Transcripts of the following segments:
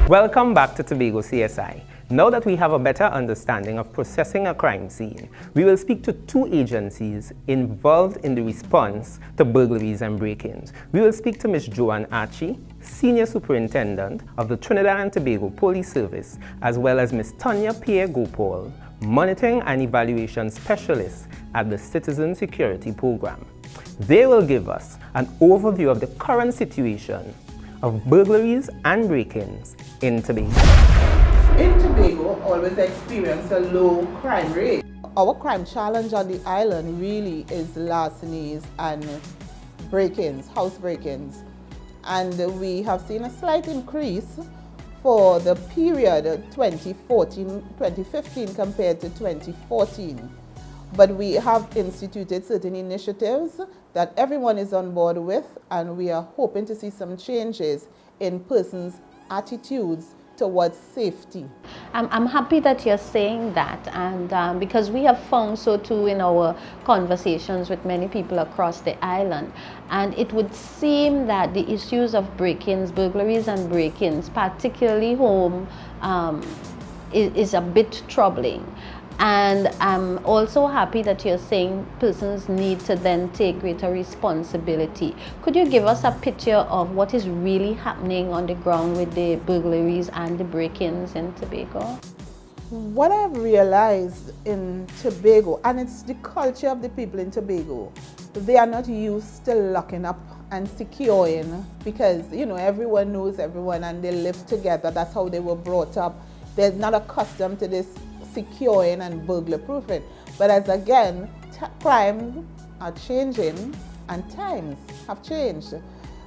Welcome back to Tobago CSI. Now that we have a better understanding of processing a crime scene, we will speak to two agencies involved in the response to burglaries and break-ins. We will speak to Ms. Joanne Archie, Senior Superintendent of the Trinidad and Tobago Police Service, as well as Ms. Tanya Pierre Gopal, Monitoring and Evaluation Specialist at the Citizen Security Program. They will give us an overview of the current situation of burglaries and break-ins in Tobago. In Tobago, always experience a low crime rate. Our crime challenge on the island really is larcenies and break-ins, house break-ins. And we have seen a slight increase for the period 2014-2015 compared to 2014. But we have instituted certain initiatives that everyone is on board with, and we are hoping to see some changes in persons' attitudes towards safety. I'm happy that you're saying that, and because we have found so too in our conversations with many people across the island, and it would seem that the issues of break-ins, burglaries and break-ins, particularly home, is a bit troubling. And I'm also happy that you're saying persons need to then take greater responsibility. Could you give us a picture of what is really happening on the ground with the burglaries and the break-ins in Tobago? What I've realized in Tobago, and it's the culture of the people in Tobago, they are not used to locking up and securing because, you know, everyone knows everyone and they live together. That's how they were brought up. They're not accustomed to this securing and burglar proofing. But as again, crimes are changing and times have changed.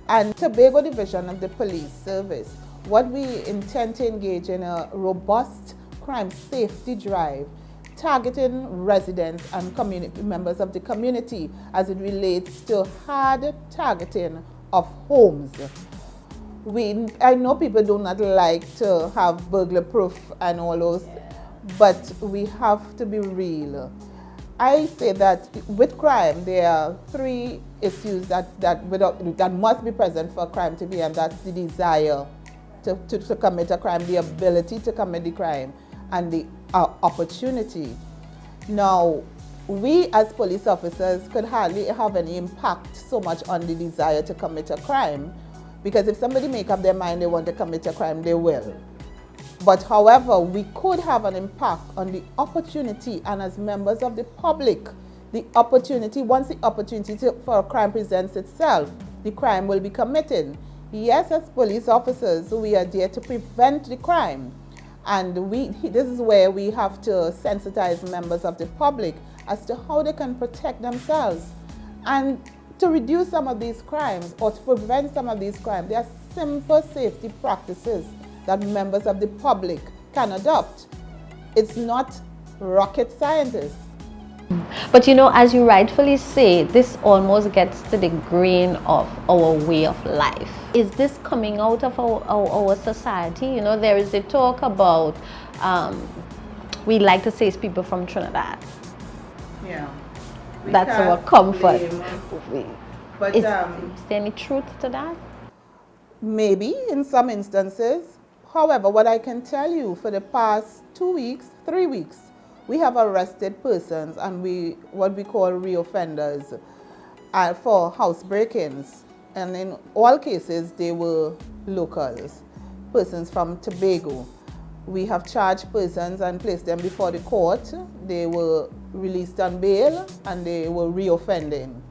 And Tobago Division of the Police Service, what we intend to engage in a robust crime safety drive, targeting residents and community members of the community as it relates to hard targeting of homes. I know people do not like to have burglar proof and all those, but we have to be real. I say that with crime, there are three issues that must be present for crime to be, and that's the desire to commit a crime, the ability to commit the crime, and the opportunity. Now, we as police officers could hardly have any impact so much on the desire to commit a crime, because if somebody make up their mind they want to commit a crime, they will. But however, we could have an impact on the opportunity, and as members of the public, the opportunity, once the opportunity for a crime presents itself, the crime will be committed. Yes, as police officers, we are there to prevent the crime. And this is where we have to sensitize members of the public as to how they can protect themselves. And to reduce some of these crimes or to prevent some of these crimes, there are simple safety practices that members of the public can adopt. It's not rocket scientists. But you know, as you rightfully say, this almost gets to the grain of our way of life. Is this coming out of our society? You know, there is a talk about, we like to say it's people from Trinidad. Yeah. That's our comfort. But is there any truth to that? Maybe in some instances. However, what I can tell you, for the past 2 weeks, 3 weeks, we have arrested persons and what we call reoffenders for house break-ins. And in all cases, they were locals, persons from Tobago. We have charged persons and placed them before the court. They were released on bail and they were reoffending.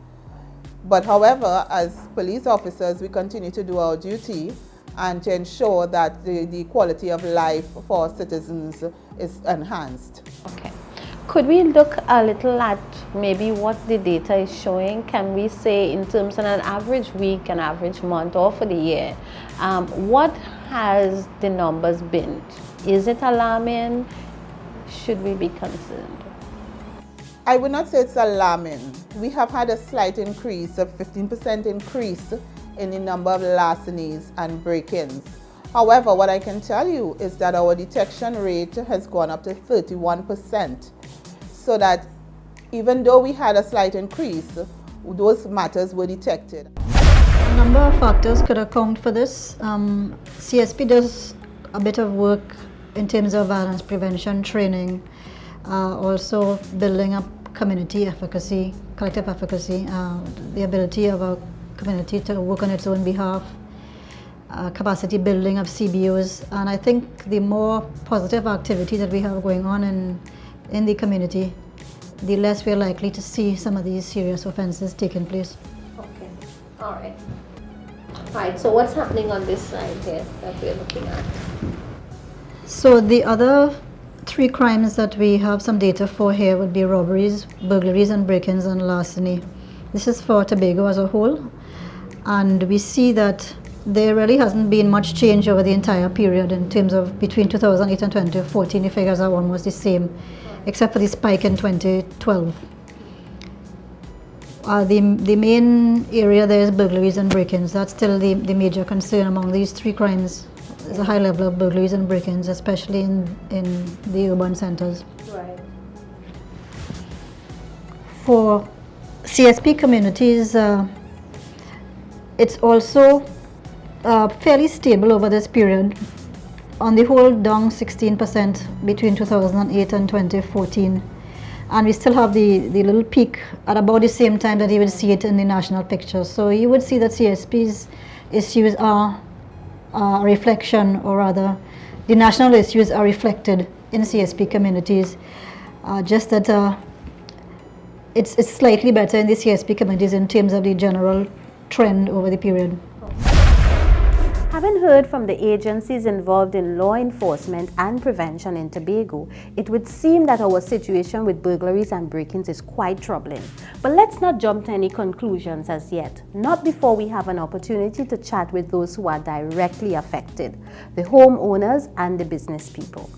But however, as police officers, we continue to do our duty and to ensure that the quality of life for citizens is enhanced. Okay. Could we look a little at maybe what the data is showing? Can we say in terms of an average week, an average month, or for the year, what has the numbers been? Is it alarming? Should we be concerned? I would not say it's alarming. We have had a slight increase, a 15% increase in the number of larcenies and break-ins. However, what I can tell you is that our detection rate has gone up to 31%. So that even though we had a slight increase, those matters were detected. A number of factors could account for this. CSP does a bit of work in terms of violence prevention training, also building up community efficacy, collective efficacy, the ability of a community to work on its own behalf, capacity building of CBOs, and I think the more positive activity that we have going on in the community, the less we're likely to see some of these serious offenses taking place. Okay, all right. All right, so what's happening on this side here that we're looking at? So the other 3 crimes that we have some data for here would be robberies, burglaries and break-ins and larceny. This is for Tobago as a whole, and we see that there really hasn't been much change over the entire period in terms of between 2008 and 2014. The figures are almost the same, except for the spike in 2012. The main area there is burglaries and break-ins. That's still the major concern among these 3 crimes. There's a high level of burglaries and break-ins, especially in the urban centers. Right. For CSP communities, it's also fairly stable over this period. On the whole, down 16% between 2008 and 2014. And we still have the little peak at about the same time that you would see it in the national picture. So you would see that CSP's issues are a reflection, or rather, the national issues are reflected in CSP communities. Just that it's slightly better in the CSP communities in terms of the general trend over the period. Having heard from the agencies involved in law enforcement and prevention in Tobago, it would seem that our situation with burglaries and break-ins is quite troubling. But let's not jump to any conclusions as yet, not before we have an opportunity to chat with those who are directly affected, the homeowners and the business people.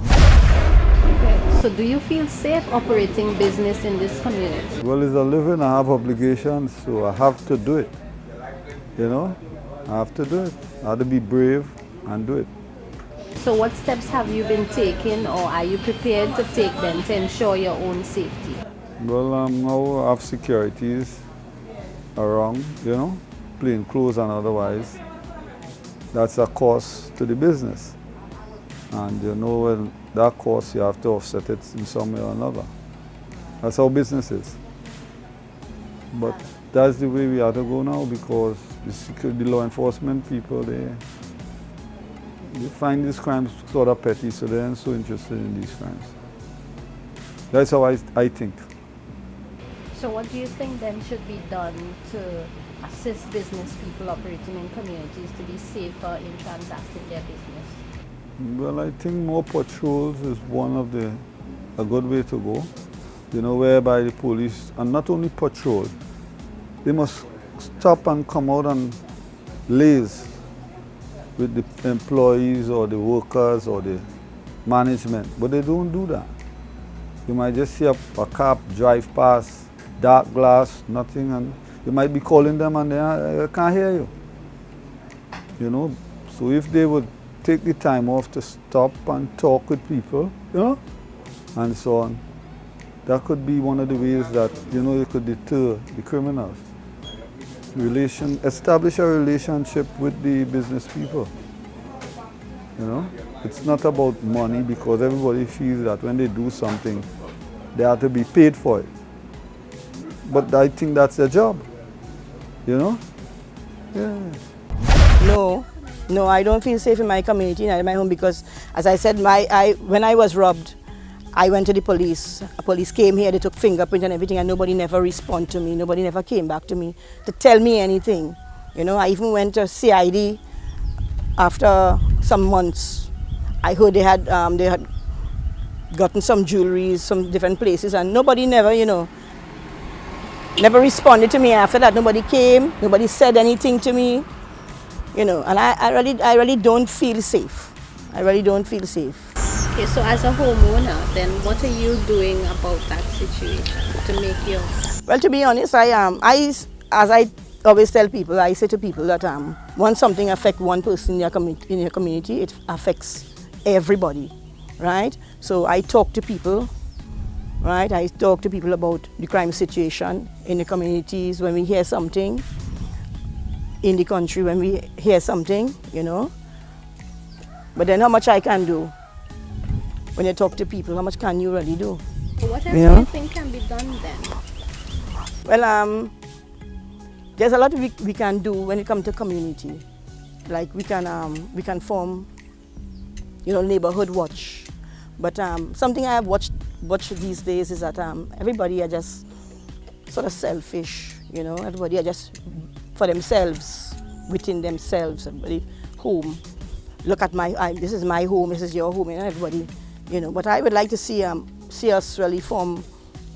Okay, so do you feel safe operating business in this community? Well, it's a living, I have obligations, so I have to do it, you know? I have to do it. I have to be brave and do it. So what steps have you been taking, or are you prepared to take them to ensure your own safety? Well, now I have securities around, you know, plain clothes and otherwise. That's a cost to the business. And you know, when that cost, you have to offset it in some way or another. That's how business is. But that's the way we have to go now, because the law enforcement people, they find these crimes sort of petty, so they aren't so interested in these crimes. That's how I think. So what do you think then should be done to assist business people operating in communities to be safer in transacting their business? Well, I think more patrols is one of a good way to go. You know, whereby the police, and not only patrol, they must stop and come out and liaise with the employees or the workers or the management, but they don't do that. You might just see a car drive past, dark glass, nothing, and you might be calling them and they can't hear you. You know, so if they would take the time off to stop and talk with people, you know, and so on, that could be one of the ways that, you know, you could deter the criminals. Establish a relationship with the business people. You know, it's not about money, because everybody feels that when they do something, they have to be paid for it. But I think that's their job. You know? Yeah. No, I don't feel safe in my community and in my home, because, as I said, when I was robbed, I went to the police. The police came here, they took fingerprint and everything, and nobody never responded to me. Nobody never came back to me to tell me anything. You know, I even went to CID after some months. I heard they had gotten some jewelry, some different places, and nobody never, you know, never responded to me after that. Nobody came, nobody said anything to me, you know, and I really don't feel safe. I really don't feel safe. Okay, so as a homeowner, then what are you doing about that situation to make your... Well, to be honest, as I always tell people, I say to people that once something affects one person in your community, it affects everybody, right? So I talk to people, right? I talk to people about the crime situation in the communities when we hear something, in the country when we hear something, you know. But then how much I can do? When you talk to people, how much can you really do? What else You do know? you think can be done then? Well, there's a lot we can do when it comes to community. Like we can form, neighborhood watch. But something I have watched these days is that everybody are just sort of selfish. Everybody are just for themselves, within themselves. Everybody home. Look at this is my home. This is your home. Everybody, But I would like to see us really form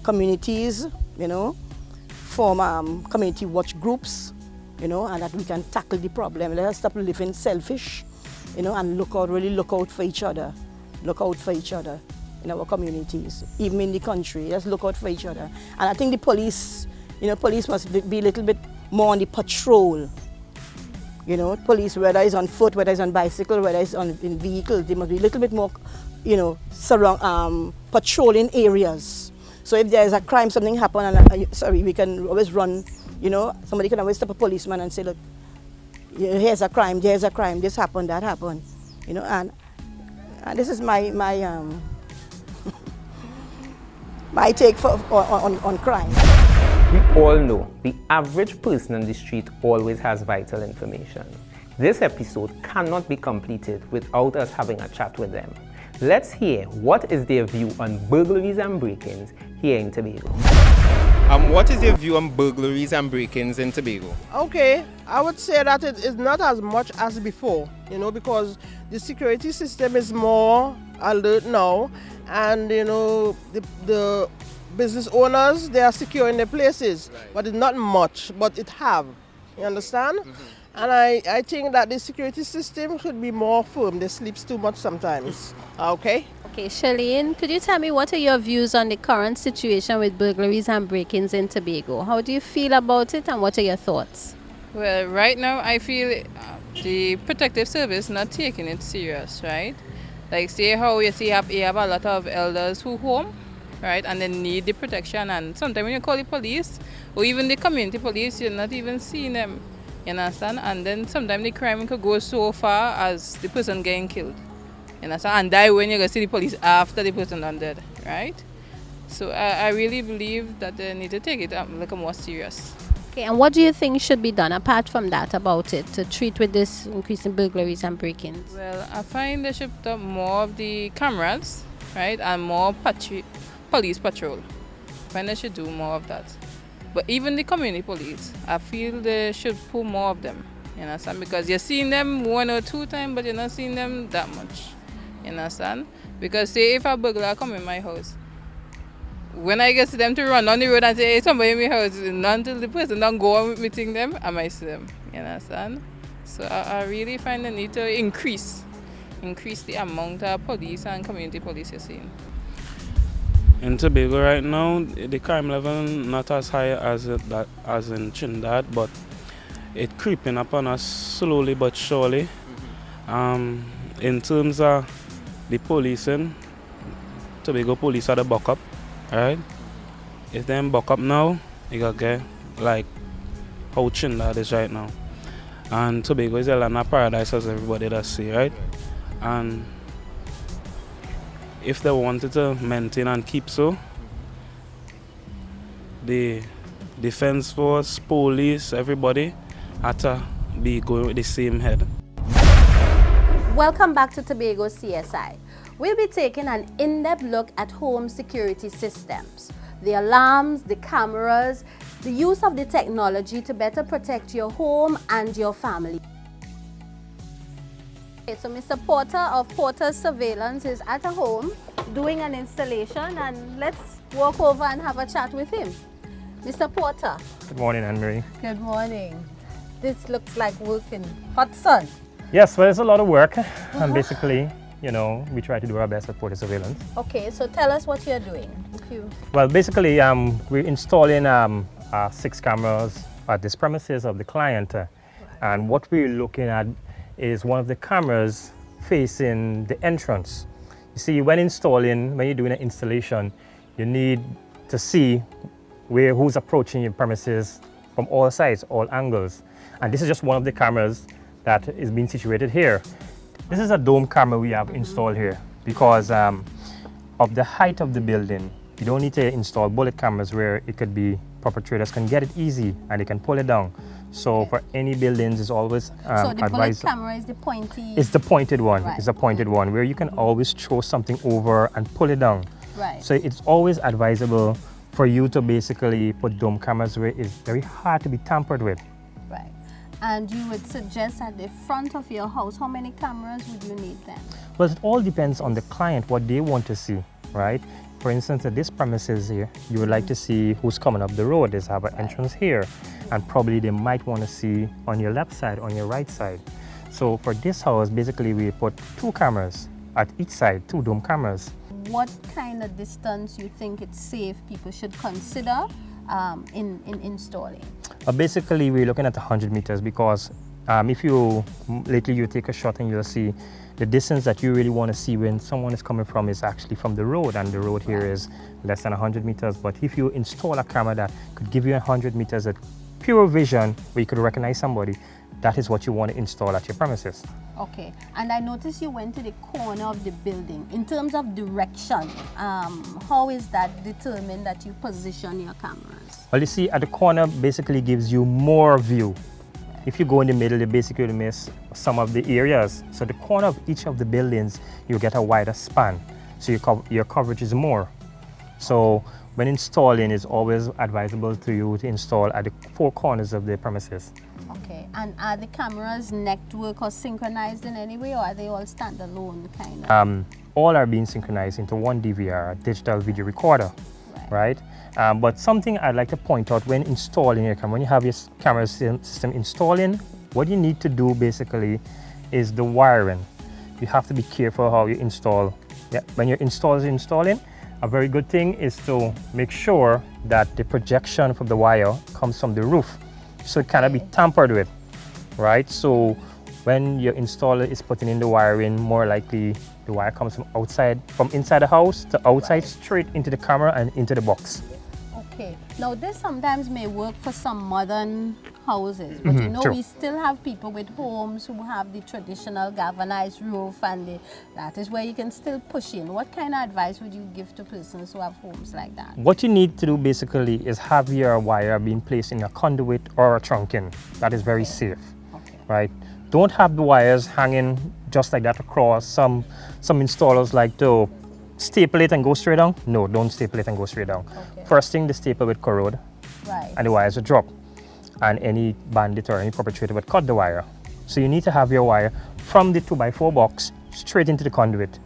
communities. Form community watch groups, and that we can tackle the problem. Let us stop living selfish, and really look out for each other. Look out for each other in our communities, even in the country. Let's look out for each other. And I think the police, police must be a little bit more on the patrol. Police, whether it's on foot, whether it's on bicycle, whether it's in vehicles, they must be a little bit more, patrolling areas. So if there is a crime, something happened, and we can always run. Somebody can always stop a policeman and say, look, here's a crime, there's a crime, this happened, that happened. And this is my my take on crime. We all know the average person on the street always has vital information. This episode cannot be completed without us having a chat with them. Let's hear what is their view on burglaries and break-ins here in Tobago. What is your view on burglaries and break-ins in Tobago? Okay, I would say that it is not as much as before, because the security system is more alert now, and the business owners, they are securing their places, right. But it's not much, but it have, you understand? Mm-hmm. And I think that the security system should be more firm. They sleep too much sometimes. Okay? Okay, Charlene, could you tell me what are your views on the current situation with burglaries and break-ins in Tobago? How do you feel about it and what are your thoughts? Well, right now I feel the protective service not taking it serious, right? Like say how you have a lot of elders who home, right, and they need the protection, and sometimes when you call the police or even the community police, you're not even seeing them. You understand? And then sometimes the crime could go so far as the person getting killed. You understand? And die when you go see the police after the person is dead, right? So I really believe that they need to take it like a more serious. Okay, and what do you think should be done apart from that about it to treat with this increase in burglaries and break-ins? Well, I find they should put up more of the cameras, right, and more police patrol. I find they should do more of that. But even the community police, I feel they should put more of them, you understand? Because you're seeing them 1 or 2 times, but you're not seeing them that much, you understand? Because say if a burglar come in my house, when I get to them to run on the road and say, hey, somebody in my house, not until the person don't go on meeting them, I might see them, you understand? So I really find the need to increase the amount of police and community police you're seeing. In Tobago right now, the crime level not as high as in Trinidad, but it creeping upon us slowly but surely. In terms of the policing, Tobago police are the buck up, right? If them buck up now, you gotta get like how Trinidad is right now. And Tobago is a land of paradise, as everybody does see, right? And if they wanted to maintain and keep so, the defense force, police, everybody had to be going with the same head. Welcome back to Tobago CSI. We'll be taking an in-depth look at home security systems, the alarms, the cameras, the use of the technology to better protect your home and your family. Okay, so Mr. Porter of Porter's Surveillance is at a home doing an installation, and let's walk over and have a chat with him. Mr. Porter. Good morning, Anne-Marie. Good morning. This looks like work in hot sun. Yes, well, it's a lot of work, and basically, we try to do our best at Porter Surveillance. Okay, so tell us what you're doing. Well, basically, we're installing 6 cameras at this premises of the client, and what we're looking at is one of the cameras facing the entrance. You see, when you're doing an installation, you need to see who's approaching your premises from all sides, all angles. And this is just one of the cameras that is being situated here. This is a dome camera we have installed here because of the height of the building. You don't need to install bullet cameras where it could be perpetrators can get it easy and they can pull it down. So for any buildings, it's always So the bullet advised. camera is the pointy. It's the pointed one. Right. It's the pointed one where you can always throw something over and pull it down. Right. So it's always advisable for you to basically put dome cameras where it's very hard to be tampered with. Right. And you would suggest at the front of your house, how many cameras would you need then? Well, it all depends on the client, what they want to see, right? For instance, at this premises here, you would like to see who's coming up the road. There's have an entrance here, and probably they might want to see on your left side, on your right side. So for this house, basically we put 2 cameras at each side, 2 dome cameras. What kind of distance you think it's safe people should consider in installing? Basically, we're looking at 100 meters because if you lately you take a shot and you'll see the distance that you really want to see when someone is coming from is actually from the road, and the road here is less than 100 meters. But if you install a camera that could give you 100 meters at pure vision where you could recognize somebody, that is what you want to install at your premises. Okay, and I noticed you went to the corner of the building. In terms of direction, how is that determined that you position your cameras? Well, you see, at the corner basically gives you more view. If you go in the middle, you basically miss some of the areas. So the corner of each of the buildings, you get a wider span. So your coverage is more. So when installing, it's always advisable to you to install at the 4 corners of the premises. Okay, and are the cameras network or synchronized in any way, or are they all standalone kind of? All are being synchronized into one DVR, a digital video recorder, right? But something I'd like to point out when installing your camera, when you have your camera system installing, what you need to do basically is the wiring. You have to be careful how you install. Yeah, when your installing, a very good thing is to make sure that the projection from the wire comes from the roof, so it cannot be tampered with, right? So when your installer is putting in the wiring, more likely the wire comes from outside, from inside the house to outside, straight into the camera and into the box. Okay, now this sometimes may work for some modern houses, but you know, true. we still have people with homes who have the traditional galvanized roof, and that is where you can still push in. What kind of advice would you give to persons who have homes like that? What you need to do basically is have your wire being placed in a conduit or a trunking. That is very safe, right? Don't have the wires hanging just like that across. Some installers like to staple it and go straight down. No, don't staple it and go straight down. First thing, the staple would corrode, and the wires would drop, and any bandit or any perpetrator would cut the wire. So you need to have your wire from the 2x4 box straight into the conduit,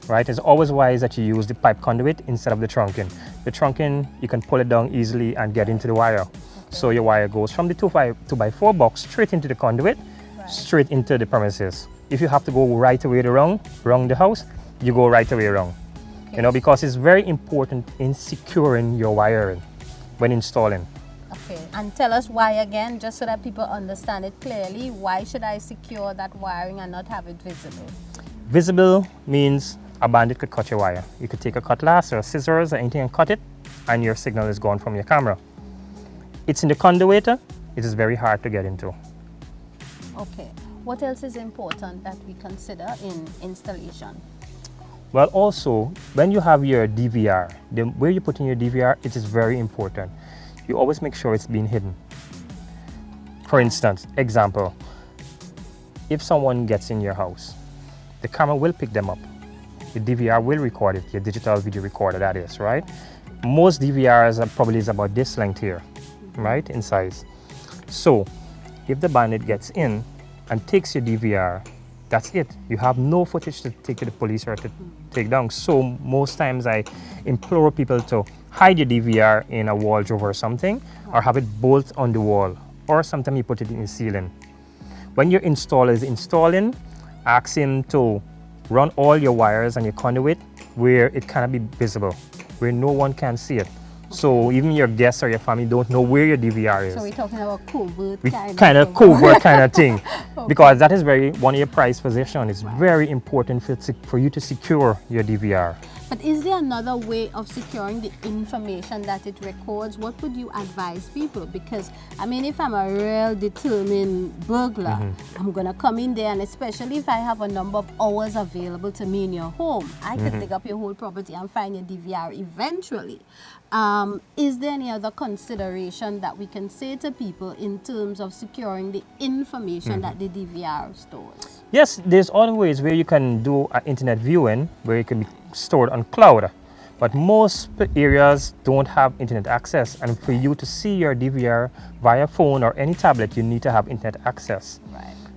right? It's always wise that you use the pipe conduit instead of the trunking. The trunking, you can pull it down easily and get into the wire. So your wire goes from the 2x4 box straight into the conduit, straight into the premises. If you have to go right away around the house, you go right away around. You know, because it's very important in securing your wiring when installing. Okay, and tell us why again, just so that people understand it clearly. Why should I secure that wiring and not have it visible? Visible means a bandit could cut your wire. You could take a cutlass or scissors or anything and cut it, and your signal is gone from your camera. It's in the conduit, it is very hard to get into. Okay, what else is important that we consider in installation? Well, also, when you have your DVR, where you put in your DVR, it is very important. You always make sure it's being hidden. For instance, example, if someone gets in your house, the camera will pick them up. The DVR will record it, your digital video recorder, that is, right? Most DVRs are probably is about this length here, right, in size. So, if the bandit gets in and takes your DVR, that's it. You have no footage to take to the police or to take down. So most times I implore people to hide your DVR in a wardrobe or something, or have it bolt on the wall, or sometimes you put it in the ceiling. When your installer is installing, ask him to run all your wires and your conduit where it cannot be visible, where no one can see it. So even your guests or your family don't know where your DVR is. So we're talking about covert kind of covert kind of thing, because that is one of your prized possessions. It's very important for you to secure your DVR. But is there another way of securing the information that it records? What would you advise people? Because, I mean, if I'm a real determined burglar, I'm going to come in there, and especially if I have a number of hours available to me in your home, I could dig up your whole property and find your DVR eventually. Is there any other consideration that we can say to people in terms of securing the information that the DVR stores? Yes, there's other ways where you can do internet viewing, where it can be stored on cloud. But most areas don't have internet access, and for you to see your DVR via phone or any tablet, you need to have internet access.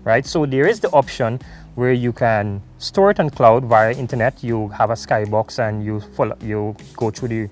Right? So there is the option where you can store it on cloud via internet. You have a skybox and you go through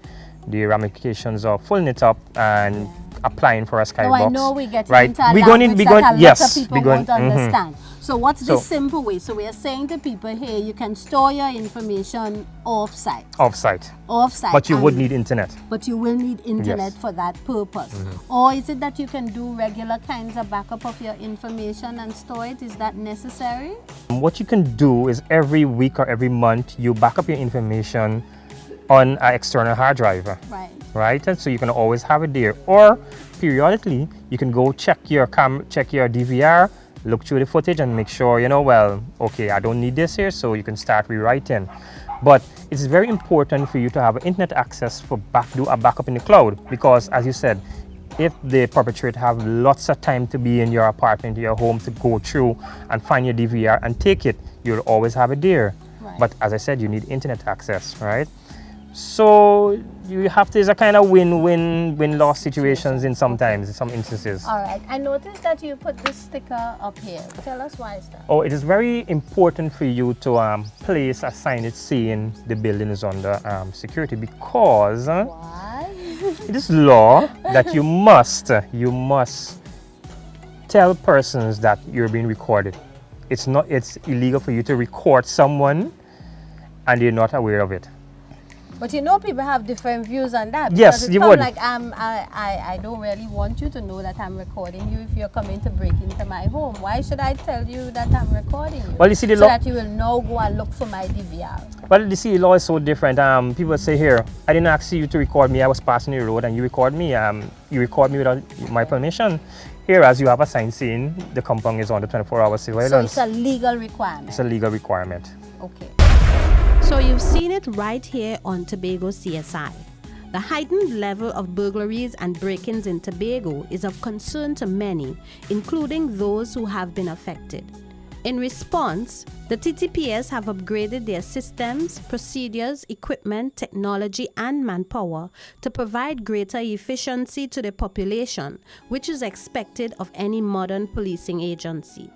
the ramifications of pulling it up and applying for a skybox. No, I know we get right? into a language that a lot of people won't understand. So what's the simple way? So we are saying to people here, you can store your information off-site. Off-site. Off-site. But you would need internet. But you will need internet for that purpose. Or is it that you can do regular kinds of backup of your information and store it? Is that necessary? What you can do is every week or every month, you back up your information on an external hard drive. Right? And so you can always have it there. Or periodically, you can go check your DVR, look through the footage and make sure, well, okay, I don't need this here, so you can start rewriting. But it's very important for you to have internet access for do a backup in the cloud, because as you said, if the perpetrator have lots of time to be in your apartment, your home, to go through and find your DVR and take it, you'll always have it there. But as I said, you need internet access, right? So you have to, there's a kind of win-loss situations in some instances. All right. I noticed that you put this sticker up here. Tell us why is that? Oh, it is very important for you to place a signage saying the building is under security, because why? It is law that you must tell persons that you're being recorded. It's illegal for you to record someone and they're not aware of it. But people have different views on that. Yes, you would. Like I don't really want you to know that I'm recording you if you're coming to break into my home. Why should I tell you that I'm recording you? Well, you see, the so law, that you will now go and look for my DVR. Well, you see, the law is so different. People say here, I didn't ask you to record me. I was passing the road and you record me. You record me without my permission. Here, as you have a sign saying the compound is under 24-hour surveillance. So it's a legal requirement. It's a legal requirement. Okay. So you've seen it right here on Tobago CSI. The heightened level of burglaries and break-ins in Tobago is of concern to many, including those who have been affected. In response, the TTPS have upgraded their systems, procedures, equipment, technology, and manpower to provide greater efficiency to the population, which is expected of any modern policing agency.